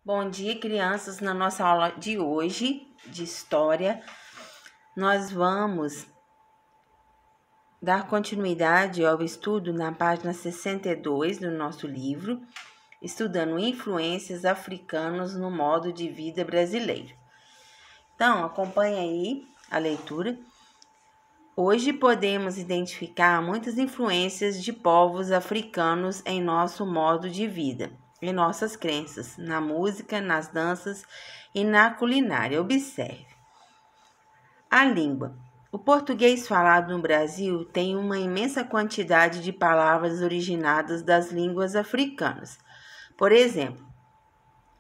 Bom dia, crianças. Na nossa aula de hoje, de História, nós vamos dar continuidade ao estudo na página 62 do nosso livro, estudando influências africanas no modo de vida brasileiro. Então, acompanhe aí a leitura. Hoje podemos identificar muitas influências de povos africanos em nosso modo de vida, em nossas crenças, na música, nas danças e na culinária. Observe. A língua. O português falado no Brasil tem uma imensa quantidade de palavras originadas das línguas africanas. Por exemplo,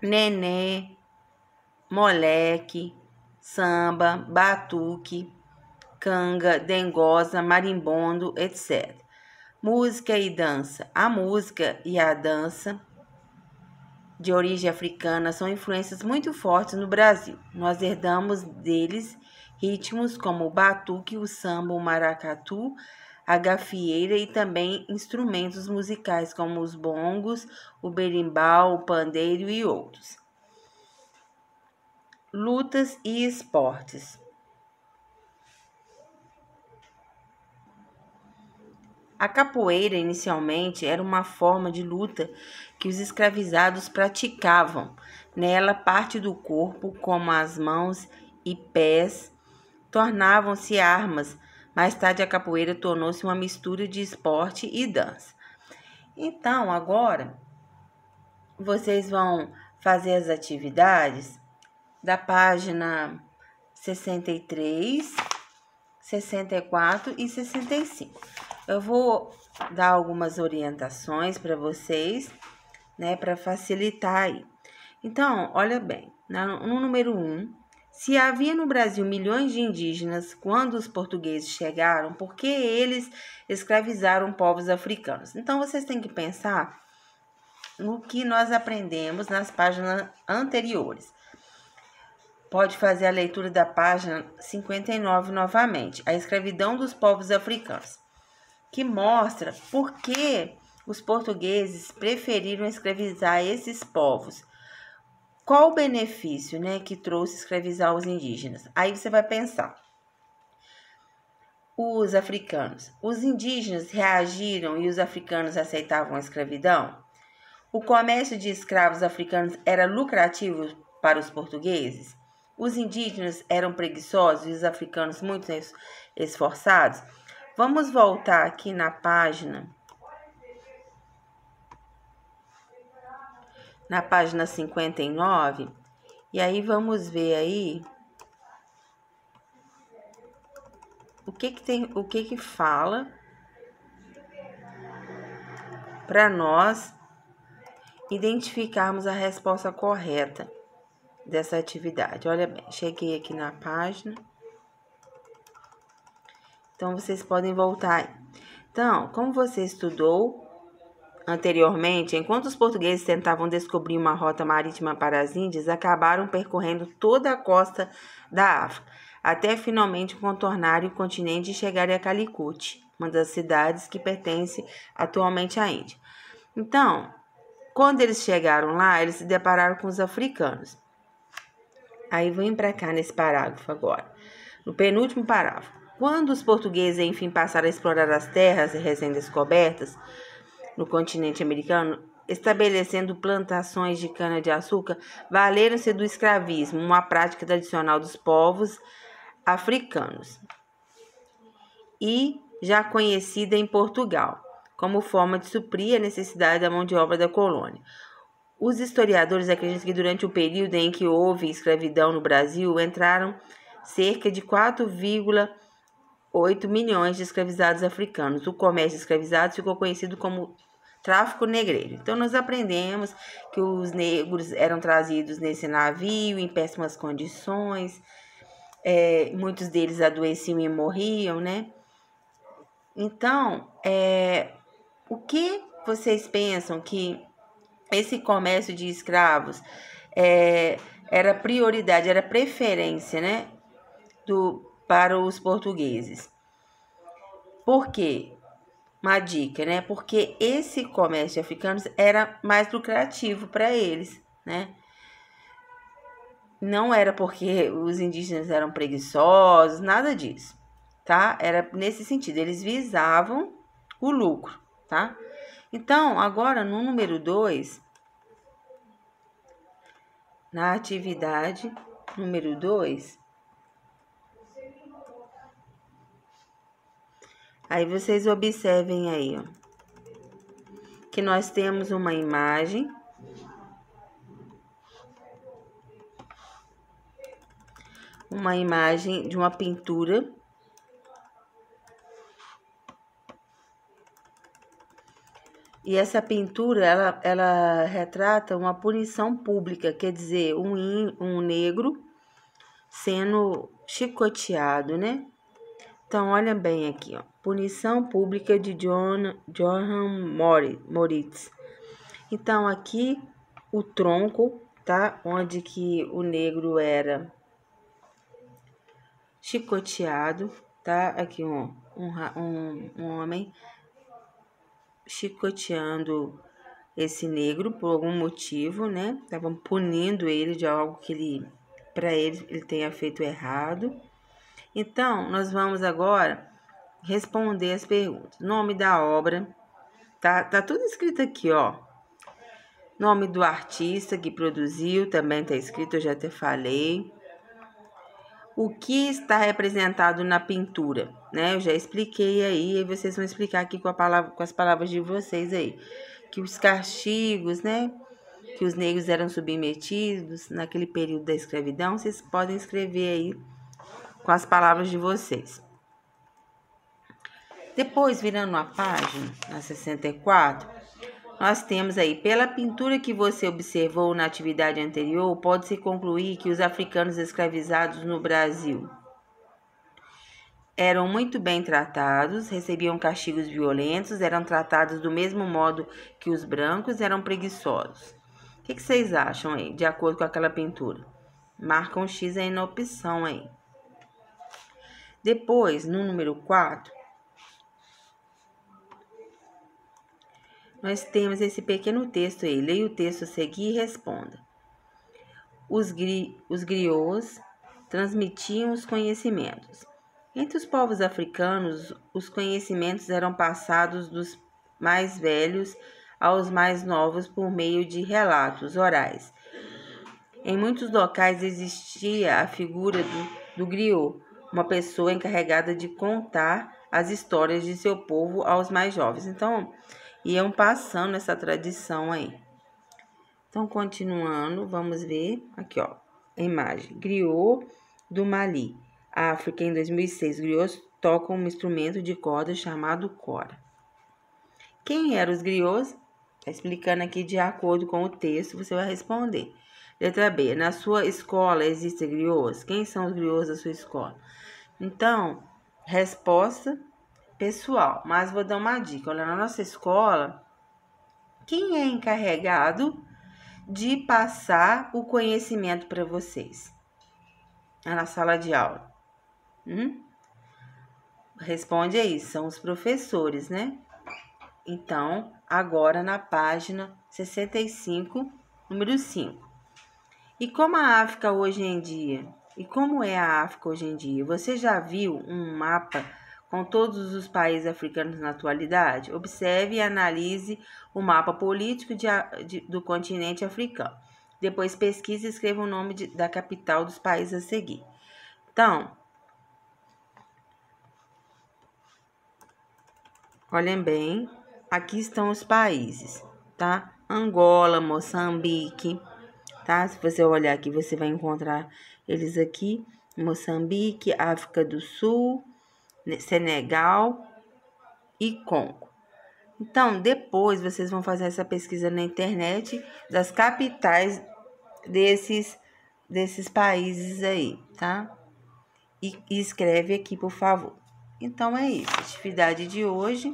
nené, moleque, samba, batuque, canga, dengosa, marimbondo, etc. Música e dança. A música e a dança de origem africana são influências muito fortes no Brasil. Nós herdamos deles ritmos como o batuque, o samba, o maracatu, a gafieira e também instrumentos musicais como os bongos, o berimbau, o pandeiro e outros. Lutas e esportes. A capoeira, inicialmente, era uma forma de luta que os escravizados praticavam. Nela, parte do corpo, como as mãos e pés, tornavam-se armas. Mais tarde, a capoeira tornou-se uma mistura de esporte e dança. Então, agora, vocês vão fazer as atividades da página 63, 64 e 65. Eu vou dar algumas orientações para vocês, né, para facilitar aí. Então, olha bem, no número 1, se havia no Brasil milhões de indígenas quando os portugueses chegaram, por que eles escravizaram povos africanos? Então, vocês têm que pensar no que nós aprendemos nas páginas anteriores. Pode fazer a leitura da página 59 novamente, a escravidão dos povos africanos, que mostra por que os portugueses preferiram escravizar esses povos. Qual o benefício, né, que trouxe escravizar os indígenas? Aí você vai pensar. Os africanos. Os indígenas reagiram e os africanos aceitavam a escravidão? O comércio de escravos africanos era lucrativo para os portugueses? Os indígenas eram preguiçosos e os africanos muito esforçados? Vamos voltar aqui na página 59, e aí vamos ver aí o que fala para nós identificarmos a resposta correta dessa atividade. Olha bem, cheguei aqui na página. Então, vocês podem voltar aí. Então, como você estudou anteriormente, enquanto os portugueses tentavam descobrir uma rota marítima para as Índias, acabaram percorrendo toda a costa da África, até finalmente contornarem o continente e chegarem a Calicut, uma das cidades que pertence atualmente à Índia. Então, quando eles chegaram lá, eles se depararam com os africanos. Aí vem para cá nesse parágrafo agora, no penúltimo parágrafo. Quando os portugueses, enfim, passaram a explorar as terras recém-descobertas no continente americano, estabelecendo plantações de cana-de-açúcar, valeram-se do escravismo, uma prática tradicional dos povos africanos e já conhecida em Portugal, como forma de suprir a necessidade da mão de obra da colônia. Os historiadores acreditam que durante o período em que houve escravidão no Brasil, entraram cerca de 4,8 milhões de escravizados africanos. O comércio de escravizados ficou conhecido como tráfico negreiro. Então, nós aprendemos que os negros eram trazidos nesse navio em péssimas condições, muitos deles adoeciam e morriam, né? Então, o que vocês pensam que esse comércio de escravos era prioridade, era preferência, né, para os portugueses? Por quê? Uma dica, né? Porque esse comércio de africanos era mais lucrativo para eles, né? não era porque os indígenas eram preguiçosos, nada disso, tá? Era nesse sentido, eles visavam o lucro, tá? Então, agora no número 2, na atividade número 2, aí vocês observem aí, ó, que nós temos uma imagem de uma pintura e essa pintura ela retrata uma punição pública, quer dizer, um negro sendo chicoteado, né? Então, olha bem aqui, ó. Punição pública de Johann Moritz. Então, aqui o tronco, tá? Onde que o negro era chicoteado, tá? Aqui um homem chicoteando esse negro por algum motivo, né? Estavam punindo ele de algo que ele tenha feito errado. Então, nós vamos agora responder as perguntas. Nome da obra, tá tudo escrito aqui, ó. Nome do artista que produziu, também tá escrito, eu já até falei. O que está representado na pintura, né? Eu já expliquei aí, e vocês vão explicar aqui com as palavras de vocês aí. Que os castigos, né? Que os negros eram submetidos naquele período da escravidão, vocês podem escrever aí com as palavras de vocês. Depois, virando a página, na 64, nós temos aí, pela pintura que você observou na atividade anterior, pode-se concluir que os africanos escravizados no Brasil eram muito bem tratados, recebiam castigos violentos, eram tratados do mesmo modo que os brancos, eram preguiçosos. O que vocês acham aí, de acordo com aquela pintura? Marca um X aí na opção aí. Depois, no número 4, nós temos esse pequeno texto aí. Leia o texto a seguir e responda. Os griots transmitiam os conhecimentos. Entre os povos africanos, os conhecimentos eram passados dos mais velhos aos mais novos por meio de relatos orais. Em muitos locais existia a figura do griot, uma pessoa encarregada de contar as histórias de seu povo aos mais jovens. Então, iam passando essa tradição aí. Então, continuando, vamos ver aqui, ó, a imagem. Griot do Mali, África, em 2006. Griots tocam um instrumento de corda chamado cora. Quem eram os griots? Tá explicando aqui de acordo com o texto, você vai responder. Letra B. Na sua escola existem griots? Quem são os griots da sua escola? Então, resposta pessoal. Mas vou dar uma dica. Olha, na nossa escola, quem é encarregado de passar o conhecimento para vocês? Na sala de aula. Responde aí, são os professores, né? Então, agora na página 65, número 5. E como a África hoje em dia? E como é a África hoje em dia? Você já viu um mapa com todos os países africanos na atualidade? Observe e analise o mapa político do continente africano. Depois pesquise e escreva o nome da capital dos países a seguir. Então, olhem bem, aqui estão os países, tá? Angola, Moçambique, tá? Se você olhar aqui, você vai encontrar eles aqui. Moçambique, África do Sul, Senegal e Congo. Então, depois vocês vão fazer essa pesquisa na internet das capitais desses países aí, tá? E escreve aqui, por favor. Então, é isso. Atividade de hoje.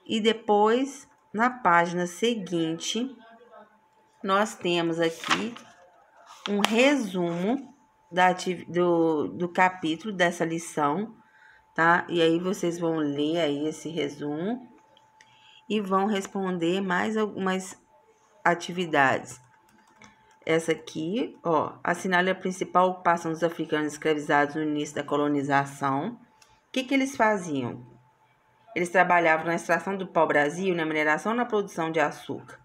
E depois, na página seguinte, nós temos aqui um resumo do capítulo dessa lição, tá? E aí vocês vão ler aí esse resumo e vão responder mais algumas atividades. essa aqui, ó, assinala a principal ocupação dos africanos escravizados no início da colonização. O que eles faziam? Eles trabalhavam na extração do pau-brasil, na mineração e na produção de açúcar.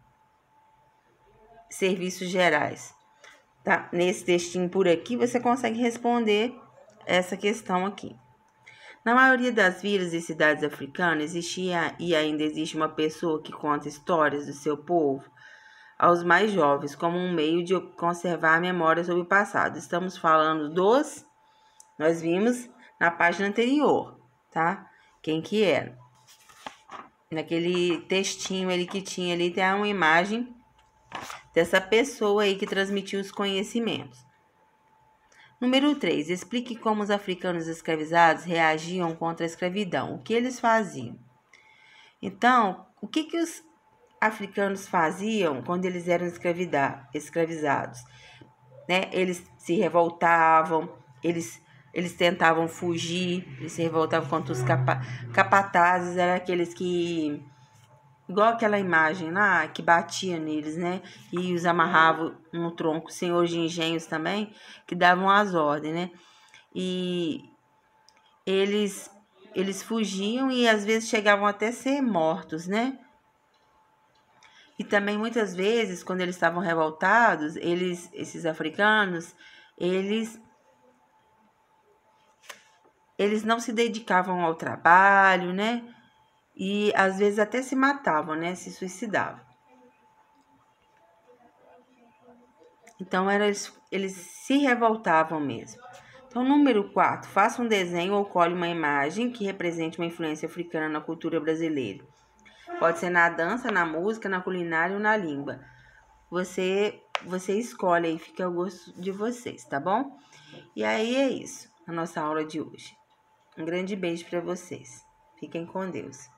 Serviços gerais. Tá? Nesse textinho por aqui, você consegue responder essa questão aqui. Na maioria das vilas e cidades africanas, existia e ainda existe uma pessoa que conta histórias do seu povo aos mais jovens, como um meio de conservar a memória sobre o passado. Estamos falando dos... Nós vimos na página anterior, tá? Quem que era? Naquele textinho ali que tinha ali, tem uma imagem dessa pessoa aí que transmitiu os conhecimentos. Número 3. Explique como os africanos escravizados reagiam contra a escravidão. O que eles faziam? Então, o que os africanos faziam quando eles eram escravizados? Né? Eles se revoltavam, eles tentavam fugir, eles se revoltavam contra os capatazes, eram aqueles que... Igual aquela imagem lá, que batia neles, né? E os amarravam no tronco, senhores de engenhos também, que davam as ordens, né? E eles fugiam e às vezes chegavam até a ser mortos, né? E também muitas vezes, quando eles estavam revoltados, esses africanos, eles não se dedicavam ao trabalho, né? E às vezes até se matavam, né? Se suicidavam. Então, eles se revoltavam mesmo. Então, número 4. Faça um desenho ou cole uma imagem que represente uma influência africana na cultura brasileira. Pode ser na dança, na música, na culinária ou na língua. Você escolhe aí, fica ao gosto de vocês, tá bom? E aí é isso, a nossa aula de hoje. Um grande beijo para vocês. Fiquem com Deus.